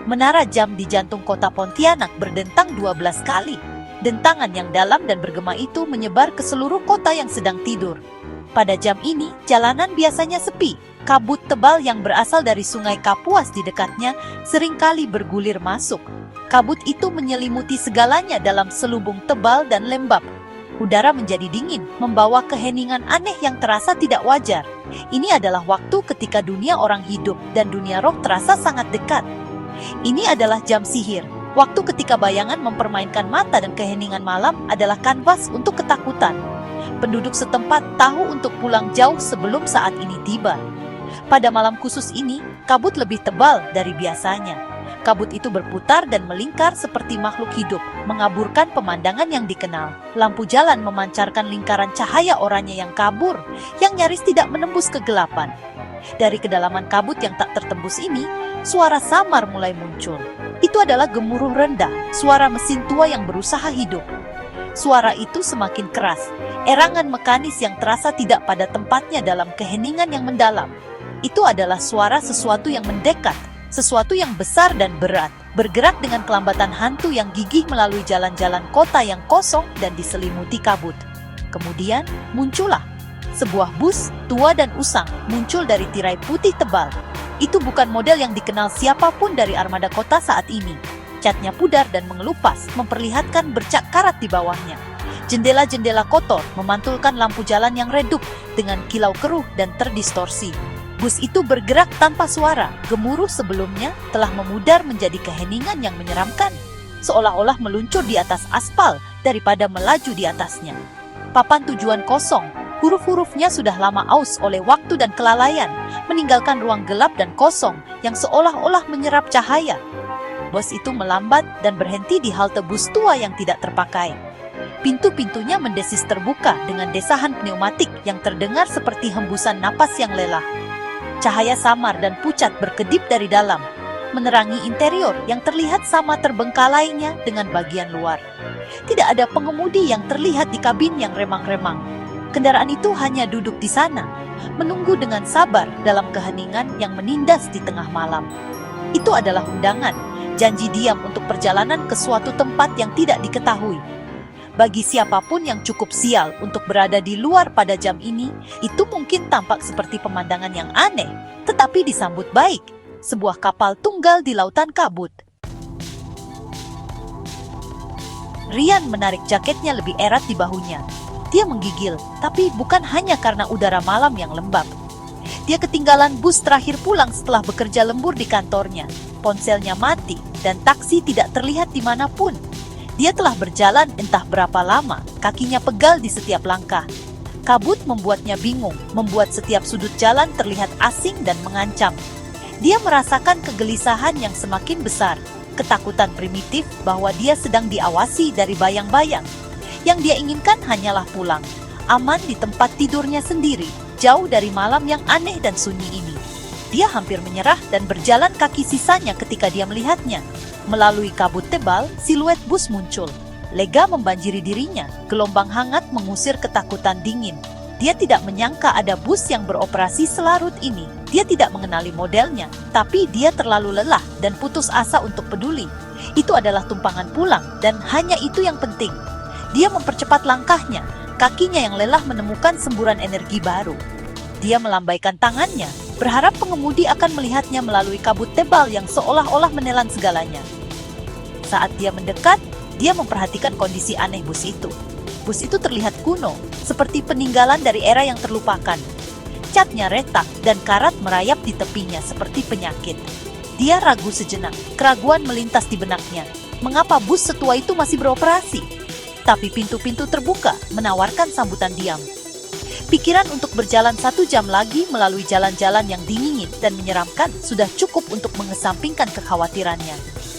Menara jam di jantung kota Pontianak berdentang 12 kali. Dentangan yang dalam dan bergema itu menyebar ke seluruh kota yang sedang tidur. Pada jam ini, jalanan biasanya sepi. Kabut tebal yang berasal dari sungai Kapuas di dekatnya seringkali bergulir masuk. Kabut itu menyelimuti segalanya dalam selubung tebal dan lembab. Udara menjadi dingin, membawa keheningan aneh yang terasa tidak wajar. Ini adalah waktu ketika dunia orang hidup dan dunia roh terasa sangat dekat. Ini adalah jam sihir, waktu ketika bayangan mempermainkan mata dan keheningan malam adalah kanvas untuk ketakutan. Penduduk setempat tahu untuk pulang jauh sebelum saat ini tiba. Pada malam khusus ini, kabut lebih tebal dari biasanya. Kabut itu berputar dan melingkar seperti makhluk hidup, mengaburkan pemandangan yang dikenal. Lampu jalan memancarkan lingkaran cahaya oranye yang kabur, yang nyaris tidak menembus kegelapan. Dari kedalaman kabut yang tak tertembus ini, suara samar mulai muncul. Itu adalah gemuruh rendah, suara mesin tua yang berusaha hidup. Suara itu semakin keras, erangan mekanis yang terasa tidak pada tempatnya dalam keheningan yang mendalam. Itu adalah suara sesuatu yang mendekat, sesuatu yang besar dan berat, bergerak dengan kelambatan hantu yang gigih melalui jalan-jalan kota yang kosong dan diselimuti kabut. Kemudian muncullah sebuah bus tua dan usang muncul dari tirai putih tebal. Itu bukan model yang dikenal siapapun dari armada kota saat ini. Catnya pudar dan mengelupas, memperlihatkan bercak karat di bawahnya. Jendela-jendela kotor memantulkan lampu jalan yang redup dengan kilau keruh dan terdistorsi. Bus itu bergerak tanpa suara. Gemuruh sebelumnya telah memudar menjadi keheningan yang menyeramkan, seolah-olah meluncur di atas aspal daripada melaju di atasnya. Papan tujuan kosong, huruf-hurufnya sudah lama aus oleh waktu dan kelalaian, meninggalkan ruang gelap dan kosong yang seolah-olah menyerap cahaya. Bus itu melambat dan berhenti di halte bus tua yang tidak terpakai. Pintu-pintunya mendesis terbuka dengan desahan pneumatik yang terdengar seperti hembusan napas yang lelah. Cahaya samar dan pucat berkedip dari dalam, menerangi interior yang terlihat sama terbengkalainya dengan bagian luar. Tidak ada pengemudi yang terlihat di kabin yang remang-remang. Kendaraan itu hanya duduk di sana, menunggu dengan sabar dalam keheningan yang menindas di tengah malam. Itu adalah undangan, janji diam untuk perjalanan ke suatu tempat yang tidak diketahui. Bagi siapapun yang cukup sial untuk berada di luar pada jam ini, itu mungkin tampak seperti pemandangan yang aneh, tetapi disambut baik. Sebuah kapal tunggal di lautan kabut. Rian menarik jaketnya lebih erat di bahunya. Dia menggigil, tapi bukan hanya karena udara malam yang lembab. Dia ketinggalan bus terakhir pulang setelah bekerja lembur di kantornya. Ponselnya mati, dan taksi tidak terlihat dimanapun. Dia telah berjalan entah berapa lama, kakinya pegal di setiap langkah. Kabut membuatnya bingung, membuat setiap sudut jalan terlihat asing dan mengancam. Dia merasakan kegelisahan yang semakin besar, ketakutan primitif bahwa dia sedang diawasi dari bayang-bayang. Yang dia inginkan hanyalah pulang, aman di tempat tidurnya sendiri, jauh dari malam yang aneh dan sunyi ini. Dia hampir menyerah dan berjalan kaki sisanya ketika dia melihatnya. Melalui kabut tebal, siluet bus muncul. Lega membanjiri dirinya, gelombang hangat mengusir ketakutan dingin. Dia tidak menyangka ada bus yang beroperasi selarut ini. Dia tidak mengenali modelnya, tapi dia terlalu lelah dan putus asa untuk peduli. Itu adalah tumpangan pulang, dan hanya itu yang penting. Dia mempercepat langkahnya, kakinya yang lelah menemukan semburan energi baru. Dia melambaikan tangannya, berharap pengemudi akan melihatnya melalui kabut tebal yang seolah-olah menelan segalanya. Saat dia mendekat, dia memperhatikan kondisi aneh bus itu. Bus itu terlihat kuno, seperti peninggalan dari era yang terlupakan. Catnya retak dan karat merayap di tepinya seperti penyakit. Dia ragu sejenak, keraguan melintas di benaknya. Mengapa bus setua itu masih beroperasi? Tapi pintu-pintu terbuka, menawarkan sambutan diam. Pikiran untuk berjalan 1 jam lagi melalui jalan-jalan yang dingin dan menyeramkan sudah cukup untuk mengesampingkan kekhawatirannya.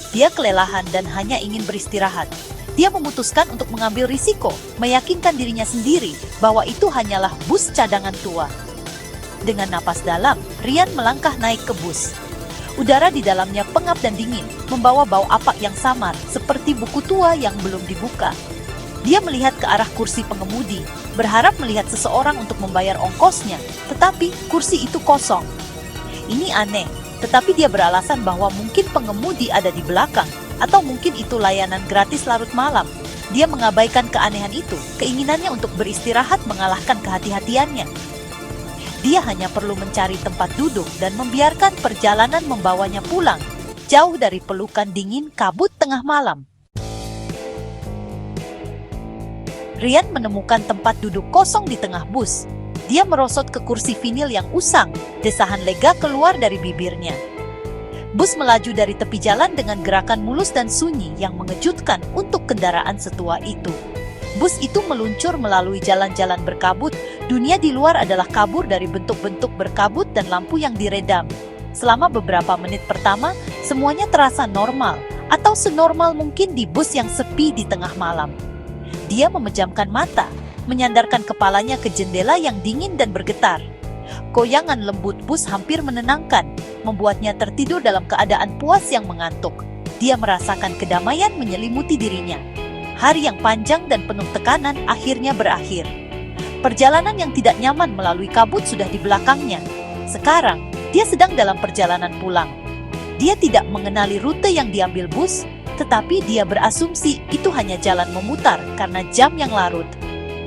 Dia kelelahan dan hanya ingin beristirahat. Dia memutuskan untuk mengambil risiko, meyakinkan dirinya sendiri bahwa itu hanyalah bus cadangan tua. Dengan napas dalam, Rian melangkah naik ke bus. Udara di dalamnya pengap dan dingin, membawa bau apak yang samar, seperti buku tua yang belum dibuka. Dia melihat ke arah kursi pengemudi, berharap melihat seseorang untuk membayar ongkosnya, tetapi kursi itu kosong. Ini aneh. tetapi dia beralasan bahwa mungkin pengemudi ada di belakang, atau mungkin itu layanan gratis larut malam. Dia mengabaikan keanehan itu, keinginannya untuk beristirahat mengalahkan kehati-hatiannya. Dia hanya perlu mencari tempat duduk dan membiarkan perjalanan membawanya pulang, jauh dari pelukan dingin kabut tengah malam. Ryan menemukan tempat duduk kosong di tengah bus. Dia merosot ke kursi vinil yang usang, desahan lega keluar dari bibirnya. Bus melaju dari tepi jalan dengan gerakan mulus dan sunyi yang mengejutkan untuk kendaraan setua itu. Bus itu meluncur melalui jalan-jalan berkabut. Dunia di luar adalah kabur dari bentuk-bentuk berkabut dan lampu yang diredam. Selama beberapa menit pertama, semuanya terasa normal, atau senormal mungkin di bus yang sepi di tengah malam. Dia memejamkan mata, menyandarkan kepalanya ke jendela yang dingin dan bergetar. Goyangan lembut bus hampir menenangkan, membuatnya tertidur dalam keadaan puas yang mengantuk. Dia merasakan kedamaian menyelimuti dirinya. Hari yang panjang dan penuh tekanan akhirnya berakhir. Perjalanan yang tidak nyaman melalui kabut sudah di belakangnya. Sekarang, dia sedang dalam perjalanan pulang. Dia tidak mengenali rute yang diambil bus, tetapi dia berasumsi itu hanya jalan memutar karena jam yang larut.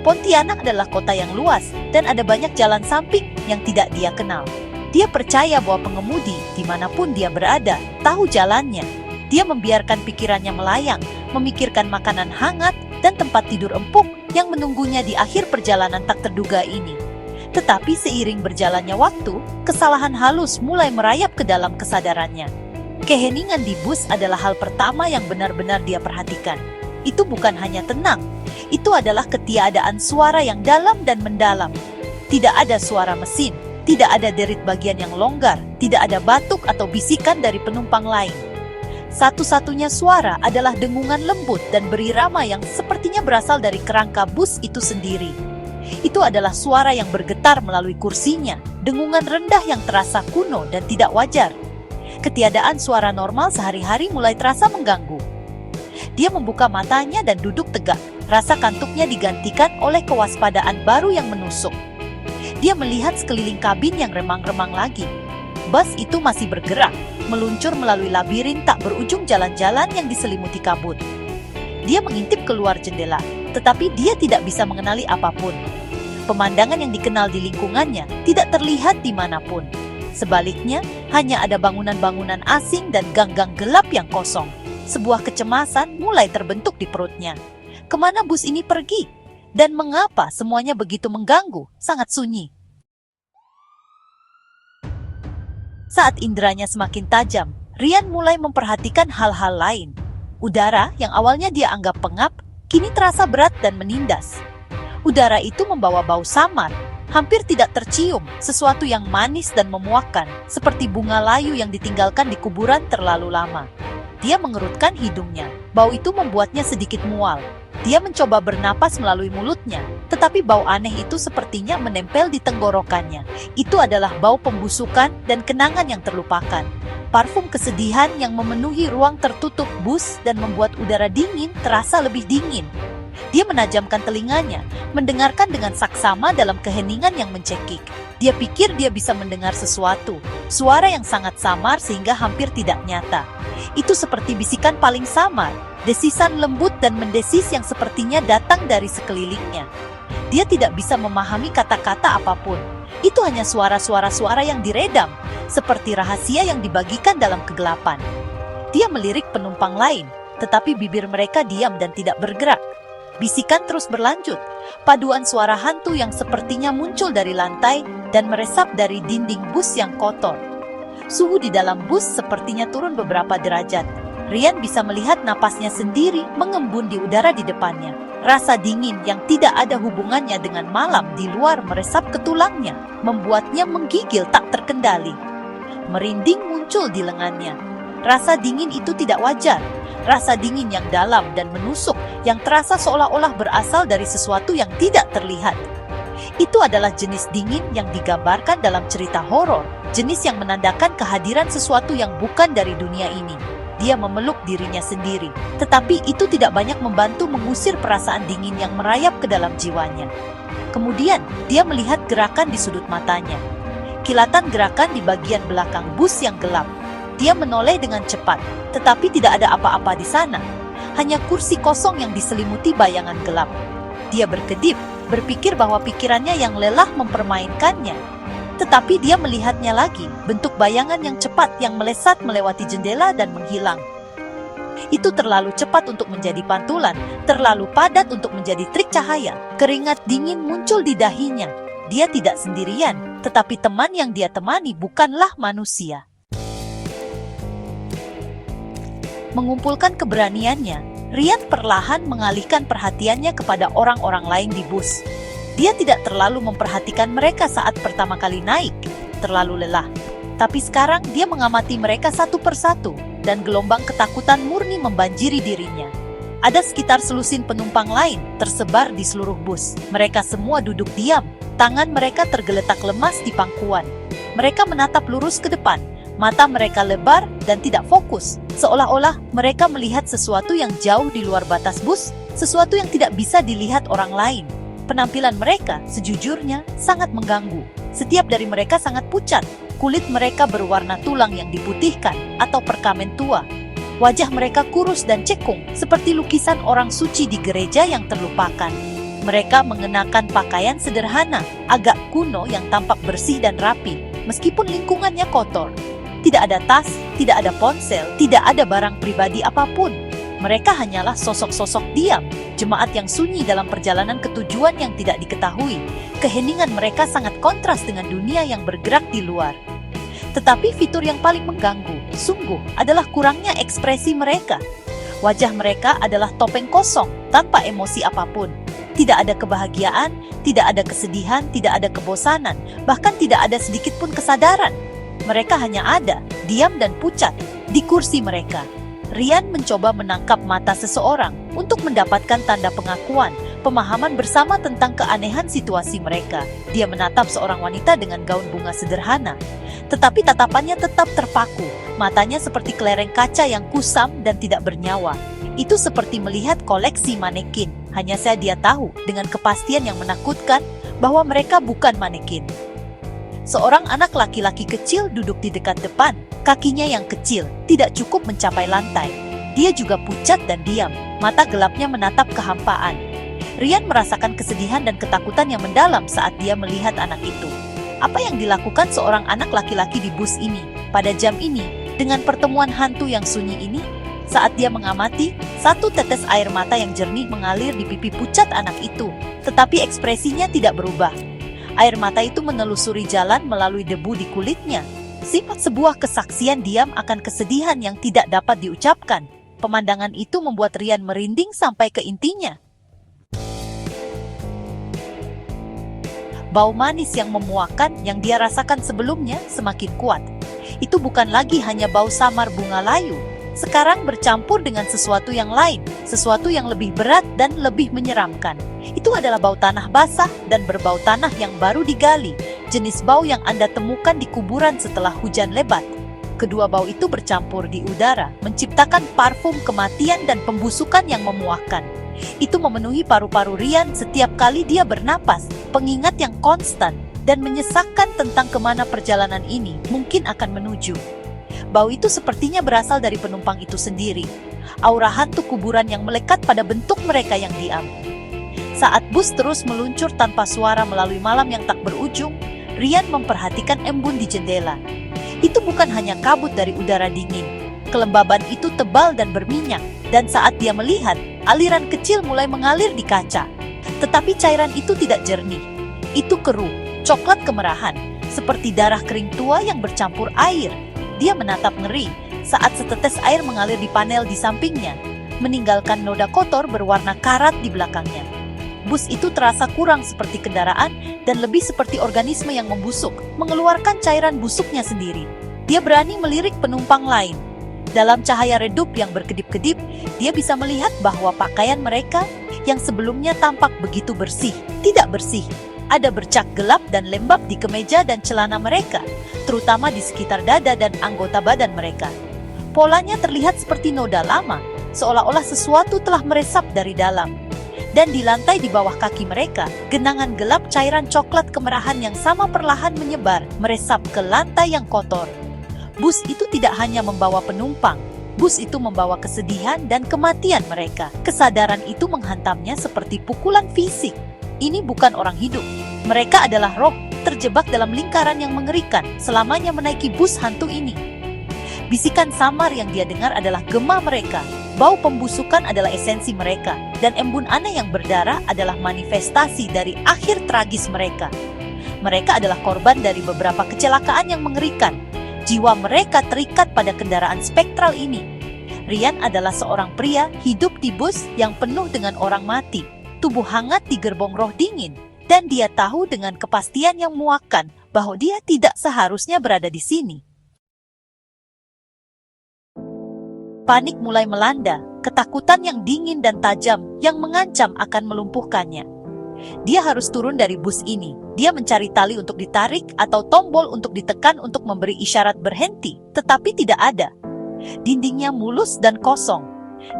Pontianak adalah kota yang luas dan ada banyak jalan samping yang tidak dia kenal. Dia percaya bahwa pengemudi, dimanapun dia berada, tahu jalannya. Dia membiarkan pikirannya melayang, memikirkan makanan hangat dan tempat tidur empuk yang menunggunya di akhir perjalanan tak terduga ini. Tetapi seiring berjalannya waktu, kesalahan halus mulai merayap ke dalam kesadarannya. Keheningan di bus adalah hal pertama yang benar-benar dia perhatikan. Itu bukan hanya tenang, itu adalah ketiadaan suara yang dalam dan mendalam. Tidak ada suara mesin, tidak ada derit bagian yang longgar, tidak ada batuk atau bisikan dari penumpang lain. Satu-satunya suara adalah dengungan lembut dan berirama yang sepertinya berasal dari kerangka bus itu sendiri. Itu adalah suara yang bergetar melalui kursinya, dengungan rendah yang terasa kuno dan tidak wajar. Ketiadaan suara normal sehari-hari mulai terasa mengganggu. Dia membuka matanya dan duduk tegak. Rasa kantuknya digantikan oleh kewaspadaan baru yang menusuk. Dia melihat sekeliling kabin yang remang-remang lagi. Bus itu masih bergerak, meluncur melalui labirin tak berujung jalan-jalan yang diselimuti kabut. Dia mengintip keluar jendela, tetapi dia tidak bisa mengenali apapun. Pemandangan yang dikenal di lingkungannya tidak terlihat dimanapun. Sebaliknya, hanya ada bangunan-bangunan asing dan gang-gang gelap yang kosong. Sebuah kecemasan mulai terbentuk di perutnya. Kemana bus ini pergi? Dan mengapa semuanya begitu mengganggu, sangat sunyi? Saat inderanya semakin tajam, Ryan mulai memperhatikan hal-hal lain. Udara yang awalnya dia anggap pengap, kini terasa berat dan menindas. Udara itu membawa bau samar, hampir tidak tercium, sesuatu yang manis dan memuakkan, seperti bunga layu yang ditinggalkan di kuburan terlalu lama. Dia mengerutkan hidungnya. Bau itu membuatnya sedikit mual. Dia mencoba bernapas melalui mulutnya, tetapi bau aneh itu sepertinya menempel di tenggorokannya. Itu adalah bau pembusukan dan kenangan yang terlupakan. Parfum kesedihan yang memenuhi ruang tertutup bus dan membuat udara dingin terasa lebih dingin. Dia menajamkan telinganya, mendengarkan dengan saksama dalam keheningan yang mencekik. Dia pikir dia bisa mendengar sesuatu, suara yang sangat samar sehingga hampir tidak nyata. Itu seperti bisikan paling samar, desisan lembut dan mendesis yang sepertinya datang dari sekelilingnya. Dia tidak bisa memahami kata-kata apapun. Itu hanya suara-suara yang diredam, seperti rahasia yang dibagikan dalam kegelapan. Dia melirik penumpang lain, tetapi bibir mereka diam dan tidak bergerak. Bisikan terus berlanjut, paduan suara hantu yang sepertinya muncul dari lantai dan meresap dari dinding bus yang kotor. Suhu di dalam bus sepertinya turun beberapa derajat. Ryan bisa melihat napasnya sendiri mengembun di udara di depannya. Rasa dingin yang tidak ada hubungannya dengan malam di luar meresap ke tulangnya, membuatnya menggigil tak terkendali. Merinding muncul di lengannya. Rasa dingin itu tidak wajar. Rasa dingin yang dalam dan menusuk yang terasa seolah-olah berasal dari sesuatu yang tidak terlihat. Itu adalah jenis dingin yang digambarkan dalam cerita horor, jenis yang menandakan kehadiran sesuatu yang bukan dari dunia ini. Dia memeluk dirinya sendiri, tetapi itu tidak banyak membantu mengusir perasaan dingin yang merayap ke dalam jiwanya. Kemudian, dia melihat gerakan di sudut matanya. kilatan gerakan di bagian belakang bus yang gelap. Dia menoleh dengan cepat, tetapi tidak ada apa-apa di sana. Hanya kursi kosong yang diselimuti bayangan gelap. Dia berkedip, berpikir bahwa pikirannya yang lelah mempermainkannya. Tetapi dia melihatnya lagi, bentuk bayangan yang cepat yang melesat melewati jendela dan menghilang. Itu terlalu cepat untuk menjadi pantulan, terlalu padat untuk menjadi trik cahaya. Keringat dingin muncul di dahinya. Dia tidak sendirian, tetapi teman yang dia temani bukanlah manusia. Mengumpulkan keberaniannya, Ryan perlahan mengalihkan perhatiannya kepada orang-orang lain di bus. Dia tidak terlalu memperhatikan mereka saat pertama kali naik, terlalu lelah. Tapi sekarang dia mengamati mereka satu persatu, dan gelombang ketakutan murni membanjiri dirinya. Ada sekitar selusin penumpang lain tersebar di seluruh bus. Mereka semua duduk diam, tangan mereka tergeletak lemas di pangkuan. Mereka menatap lurus ke depan. Mata mereka lebar dan tidak fokus, seolah-olah mereka melihat sesuatu yang jauh di luar batas bus, sesuatu yang tidak bisa dilihat orang lain. Penampilan mereka, sejujurnya, sangat mengganggu. Setiap dari mereka sangat pucat, kulit mereka berwarna tulang yang diputihkan atau perkamen tua. Wajah mereka kurus dan cekung, seperti lukisan orang suci di gereja yang terlupakan. Mereka mengenakan pakaian sederhana, agak kuno yang tampak bersih dan rapi, meskipun lingkungannya kotor. Tidak ada tas, tidak ada ponsel, tidak ada barang pribadi apapun. Mereka hanyalah sosok-sosok diam, jemaat yang sunyi dalam perjalanan ke tujuan yang tidak diketahui. Keheningan mereka sangat kontras dengan dunia yang bergerak di luar. Tetapi fitur yang paling mengganggu, sungguh, adalah kurangnya ekspresi mereka. Wajah mereka adalah topeng kosong, tanpa emosi apapun. Tidak ada kebahagiaan, tidak ada kesedihan, tidak ada kebosanan, bahkan tidak ada sedikit pun kesadaran. Mereka hanya ada, diam dan pucat, di kursi mereka. Ryan mencoba menangkap mata seseorang untuk mendapatkan tanda pengakuan, pemahaman bersama tentang keanehan situasi mereka. Dia menatap seorang wanita dengan gaun bunga sederhana. Tetapi tatapannya tetap terpaku, matanya seperti kelereng kaca yang kusam dan tidak bernyawa. Itu seperti melihat koleksi manekin. Hanya saja dia tahu dengan kepastian yang menakutkan bahwa mereka bukan manekin. Seorang anak laki-laki kecil duduk di dekat depan. Kakinya yang kecil tidak cukup mencapai lantai. Dia juga pucat dan diam. Mata gelapnya menatap kehampaan. Ryan merasakan kesedihan dan ketakutan yang mendalam saat dia melihat anak itu. Apa yang dilakukan seorang anak laki-laki di bus ini pada jam ini dengan pertemuan hantu yang sunyi ini? Saat dia mengamati, satu tetes air mata yang jernih mengalir di pipi pucat anak itu, tetapi ekspresinya tidak berubah. Air mata itu menelusuri jalan melalui debu di kulitnya. Sifat sebuah kesaksian diam akan kesedihan yang tidak dapat diucapkan. Pemandangan itu membuat Ryan merinding sampai ke intinya. Bau manis yang memuakkan yang dia rasakan sebelumnya semakin kuat. Itu bukan lagi hanya bau samar bunga layu. Sekarang bercampur dengan sesuatu yang lain, sesuatu yang lebih berat dan lebih menyeramkan. Itu adalah bau tanah basah dan berbau tanah yang baru digali, jenis bau yang Anda temukan di kuburan setelah hujan lebat. Kedua bau itu bercampur di udara, menciptakan parfum kematian dan pembusukan yang memuakkan. Itu memenuhi paru-paru Ryan setiap kali dia bernapas, pengingat yang konstan dan menyesakkan tentang kemana perjalanan ini mungkin akan menuju. Bau itu sepertinya berasal dari penumpang itu sendiri. Aura hantu kuburan yang melekat pada bentuk mereka yang diam. Saat bus terus meluncur tanpa suara melalui malam yang tak berujung, Ryan memperhatikan embun di jendela. Itu bukan hanya kabut dari udara dingin. Kelembaban itu tebal dan berminyak, dan saat dia melihat, aliran kecil mulai mengalir di kaca. Tetapi cairan itu tidak jernih. Itu keruh, coklat kemerahan, seperti darah kering tua yang bercampur air. Dia menatap ngeri saat setetes air mengalir di panel di sampingnya, meninggalkan noda kotor berwarna karat di belakangnya. Bus itu terasa kurang seperti kendaraan dan lebih seperti organisme yang membusuk, mengeluarkan cairan busuknya sendiri. Dia berani melirik penumpang lain. Dalam cahaya redup yang berkedip-kedip, dia bisa melihat bahwa pakaian mereka yang sebelumnya tampak begitu bersih, tidak bersih. Ada bercak gelap dan lembab di kemeja dan celana mereka, terutama di sekitar dada dan anggota badan mereka. Polanya terlihat seperti noda lama, seolah-olah sesuatu telah meresap dari dalam. Dan di lantai di bawah kaki mereka, genangan gelap cairan coklat kemerahan yang sama perlahan menyebar, meresap ke lantai yang kotor. Bus itu tidak hanya membawa penumpang, bus itu membawa kesedihan dan kematian mereka. Kesadaran itu menghantamnya seperti pukulan fisik. Ini bukan orang hidup. Mereka adalah roh, terjebak dalam lingkaran yang mengerikan, selamanya menaiki bus hantu ini. Bisikan samar yang dia dengar adalah gema mereka. Bau pembusukan adalah esensi mereka. Dan embun aneh yang berdarah adalah manifestasi dari akhir tragis mereka. Mereka adalah korban dari beberapa kecelakaan yang mengerikan. Jiwa mereka terikat pada kendaraan spektral ini. Ryan adalah seorang pria hidup di bus yang penuh dengan orang mati. Tubuh hangat di gerbong roh dingin. Dan dia tahu dengan kepastian yang memuakkan bahwa dia tidak seharusnya berada di sini. Panik mulai melanda, ketakutan yang dingin dan tajam yang mengancam akan melumpuhkannya. Dia harus turun dari bus ini. Dia mencari tali untuk ditarik atau tombol untuk ditekan untuk memberi isyarat berhenti, tetapi tidak ada. Dindingnya mulus dan kosong.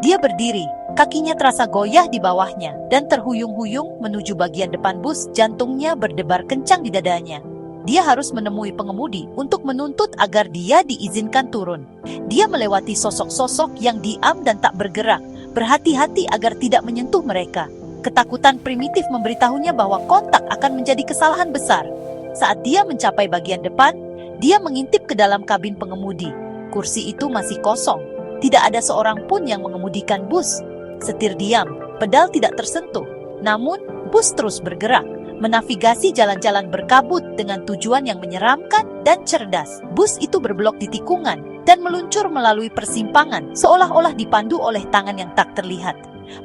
Dia berdiri, kakinya terasa goyah di bawahnya, dan terhuyung-huyung menuju bagian depan bus, jantungnya berdebar kencang di dadanya. Dia harus menemui pengemudi untuk menuntut agar dia diizinkan turun. Dia melewati sosok-sosok yang diam dan tak bergerak, berhati-hati agar tidak menyentuh mereka. Ketakutan primitif memberitahunya bahwa kontak akan menjadi kesalahan besar. Saat dia mencapai bagian depan, dia mengintip ke dalam kabin pengemudi. Kursi itu masih kosong. Tidak ada seorang pun yang mengemudikan bus. Setir diam, pedal tidak tersentuh. Namun, bus terus bergerak, menavigasi jalan-jalan berkabut dengan tujuan yang menyeramkan dan cerdas. Bus itu berblok di tikungan dan meluncur melalui persimpangan, seolah-olah dipandu oleh tangan yang tak terlihat.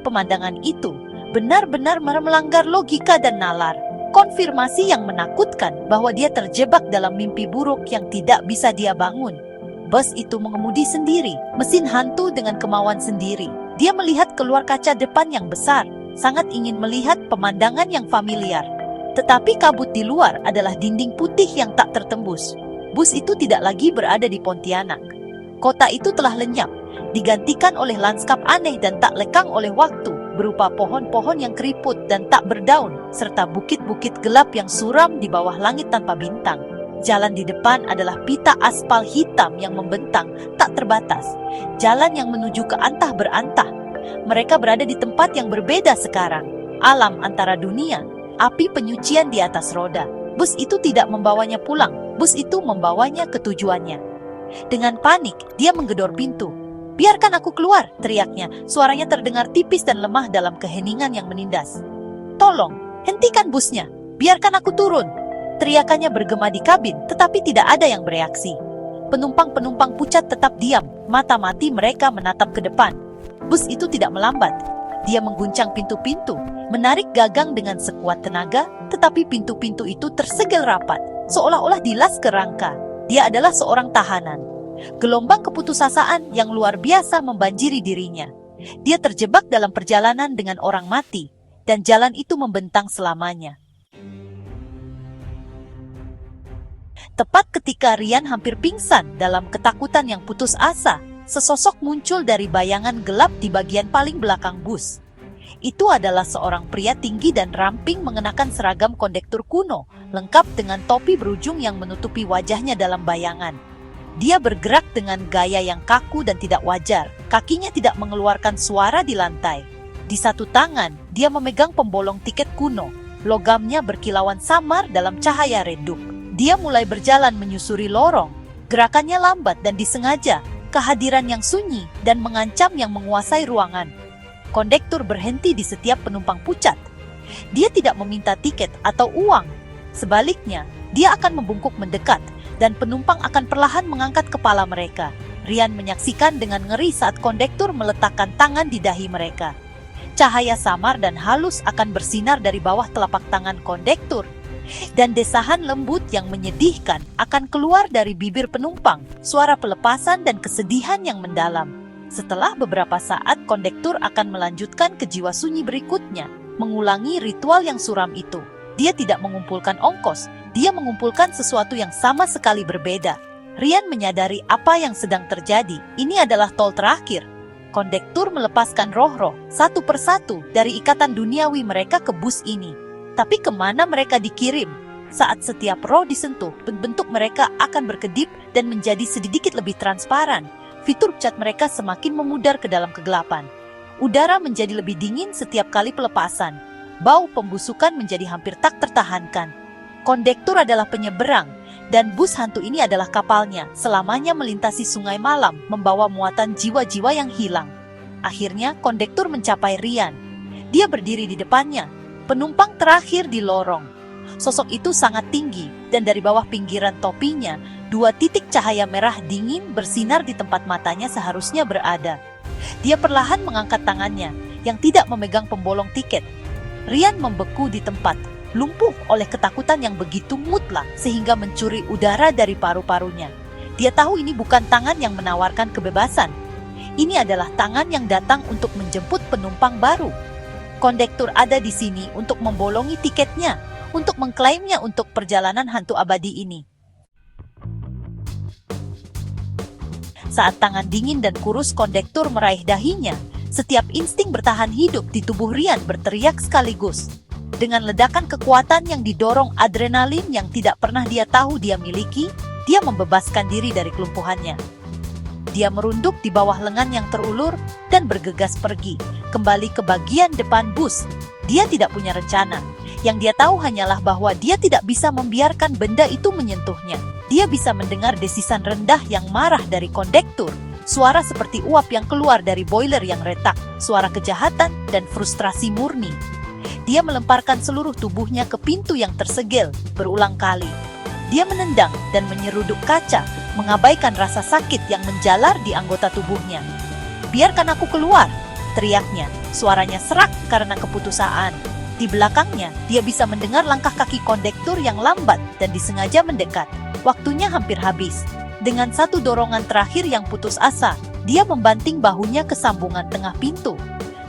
Pemandangan itu benar-benar melanggar logika dan nalar. Konfirmasi yang menakutkan bahwa dia terjebak dalam mimpi buruk yang tidak bisa dia bangun. Bus itu mengemudi sendiri, mesin hantu dengan kemauan sendiri. Dia melihat keluar kaca depan yang besar, sangat ingin melihat pemandangan yang familiar. Tetapi kabut di luar adalah dinding putih yang tak tertembus. Bus itu tidak lagi berada di Pontianak. Kota itu telah lenyap, digantikan oleh lanskap aneh dan tak lekang oleh waktu, berupa pohon-pohon yang keriput dan tak berdaun, serta bukit-bukit gelap yang suram di bawah langit tanpa bintang. Jalan di depan adalah pita aspal hitam yang membentang, tak terbatas. Jalan yang menuju ke antah berantah. Mereka berada di tempat yang berbeda sekarang. Alam antara dunia, api penyucian di atas roda. Bus itu tidak membawanya pulang, bus itu membawanya ke tujuannya. Dengan panik, dia menggedor pintu. "Biarkan aku keluar," teriaknya. Suaranya terdengar tipis dan lemah dalam keheningan yang menindas. "Tolong, hentikan busnya. Biarkan aku turun." Teriakannya bergema di kabin, tetapi tidak ada yang bereaksi. Penumpang-penumpang pucat tetap diam, mata mati mereka menatap ke depan. Bus itu tidak melambat. Dia mengguncang pintu-pintu, menarik gagang dengan sekuat tenaga, tetapi pintu-pintu itu tersegel rapat, seolah-olah dilas ke rangka. Dia adalah seorang tahanan. Gelombang keputusasaan yang luar biasa membanjiri dirinya. Dia terjebak dalam perjalanan dengan orang mati, dan jalan itu membentang selamanya. Tepat ketika Ryan hampir pingsan dalam ketakutan yang putus asa, sesosok muncul dari bayangan gelap di bagian paling belakang bus. Itu adalah seorang pria tinggi dan ramping mengenakan seragam kondektur kuno, lengkap dengan topi berujung yang menutupi wajahnya dalam bayangan. Dia bergerak dengan gaya yang kaku dan tidak wajar, kakinya tidak mengeluarkan suara di lantai. Di satu tangan, dia memegang pembolong tiket kuno, logamnya berkilauan samar dalam cahaya redup. Dia mulai berjalan menyusuri lorong. Gerakannya lambat dan disengaja, kehadiran yang sunyi dan mengancam yang menguasai ruangan. Kondektur berhenti di setiap penumpang pucat. Dia tidak meminta tiket atau uang. Sebaliknya, dia akan membungkuk mendekat, dan penumpang akan perlahan mengangkat kepala mereka. Ryan menyaksikan dengan ngeri saat kondektur meletakkan tangan di dahi mereka. Cahaya samar dan halus akan bersinar dari bawah telapak tangan kondektur, dan desahan lembut yang menyedihkan akan keluar dari bibir penumpang, suara pelepasan dan kesedihan yang mendalam. Setelah beberapa saat, kondektur akan melanjutkan ke jiwa sunyi berikutnya, mengulangi ritual yang suram itu. Dia tidak mengumpulkan ongkos, dia mengumpulkan sesuatu yang sama sekali berbeda. Ryan menyadari apa yang sedang terjadi. Ini adalah tol terakhir. Kondektur melepaskan roh-roh satu persatu dari ikatan duniawi mereka ke bus ini. Tapi kemana mereka dikirim? Saat setiap roh disentuh, bentuk mereka akan berkedip dan menjadi sedikit lebih transparan. Fitur cat mereka semakin memudar ke dalam kegelapan. Udara menjadi lebih dingin setiap kali pelepasan. Bau pembusukan menjadi hampir tak tertahankan. Kondektur adalah penyeberang, dan bus hantu ini adalah kapalnya, selamanya melintasi sungai malam, membawa muatan jiwa-jiwa yang hilang. Akhirnya, kondektur mencapai Rian. Dia berdiri di depannya, penumpang terakhir di lorong. Sosok itu sangat tinggi, dan dari bawah pinggiran topinya, 2 titik cahaya merah dingin bersinar di tempat matanya seharusnya berada. Dia perlahan mengangkat tangannya, yang tidak memegang pembolong tiket. Rian membeku di tempat, lumpuh oleh ketakutan yang begitu mutlak sehingga mencuri udara dari paru-parunya. Dia tahu ini bukan tangan yang menawarkan kebebasan. Ini adalah tangan yang datang untuk menjemput penumpang baru. Kondektur ada di sini untuk membolongi tiketnya, untuk mengklaimnya untuk perjalanan hantu abadi ini. Saat tangan dingin dan kurus kondektur meraih dahinya, setiap insting bertahan hidup di tubuh Rian berteriak sekaligus. Dengan ledakan kekuatan yang didorong adrenalin yang tidak pernah dia tahu dia miliki, dia membebaskan diri dari kelumpuhannya. Dia merunduk di bawah lengan yang terulur dan bergegas pergi, kembali ke bagian depan bus. Dia tidak punya rencana. Yang dia tahu hanyalah bahwa dia tidak bisa membiarkan benda itu menyentuhnya. Dia bisa mendengar desisan rendah yang marah dari kondektur, suara seperti uap yang keluar dari boiler yang retak, suara kejahatan dan frustrasi murni. Dia melemparkan seluruh tubuhnya ke pintu yang tersegel berulang kali. Dia menendang dan menyeruduk kaca, mengabaikan rasa sakit yang menjalar di anggota tubuhnya. "Biarkan aku keluar!" teriaknya, suaranya serak karena keputusaan. Di belakangnya, dia bisa mendengar langkah kaki kondektur yang lambat dan disengaja mendekat. Waktunya hampir habis. Dengan satu dorongan terakhir yang putus asa, dia membanting bahunya ke sambungan tengah pintu.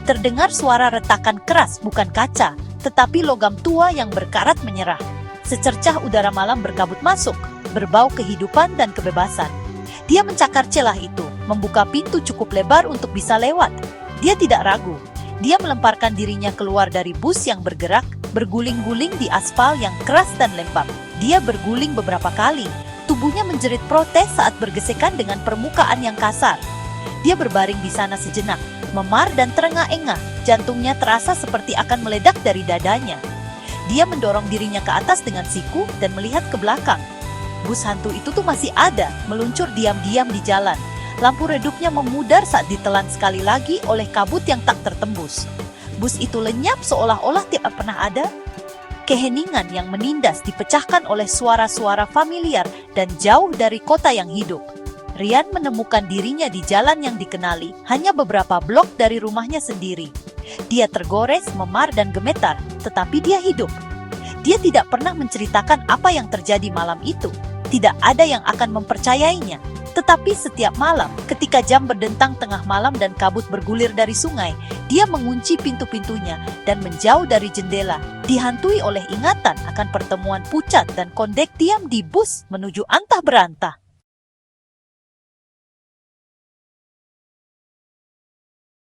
Terdengar suara retakan keras, bukan kaca, tetapi logam tua yang berkarat menyerah. Secercah udara malam berkabut masuk, berbau kehidupan dan kebebasan. Dia mencakar celah itu, membuka pintu cukup lebar untuk bisa lewat. Dia tidak ragu. Dia melemparkan dirinya keluar dari bus yang bergerak, berguling-guling di aspal yang keras dan lembab. Dia berguling beberapa kali, tubuhnya menjerit protes saat bergesekan dengan permukaan yang kasar. Dia berbaring di sana sejenak, memar dan terengah-engah, jantungnya terasa seperti akan meledak dari dadanya. Dia mendorong dirinya ke atas dengan siku dan melihat ke belakang. Bus hantu itu tuh masih ada, meluncur diam-diam di jalan. Lampu redupnya memudar saat ditelan sekali lagi oleh kabut yang tak tertembus. Bus itu lenyap seolah-olah tidak pernah ada. Keheningan yang menindas dipecahkan oleh suara-suara familiar dan jauh dari kota yang hidup. Rian menemukan dirinya di jalan yang dikenali, hanya beberapa blok dari rumahnya sendiri. Dia tergores, memar dan gemetar, tetapi dia hidup. Dia tidak pernah menceritakan apa yang terjadi malam itu. Tidak ada yang akan mempercayainya. Tetapi setiap malam, ketika jam berdentang tengah malam dan kabut bergulir dari sungai, dia mengunci pintu-pintunya dan menjauh dari jendela, dihantui oleh ingatan akan pertemuan pucat dan kondek diam di bus menuju antah berantah.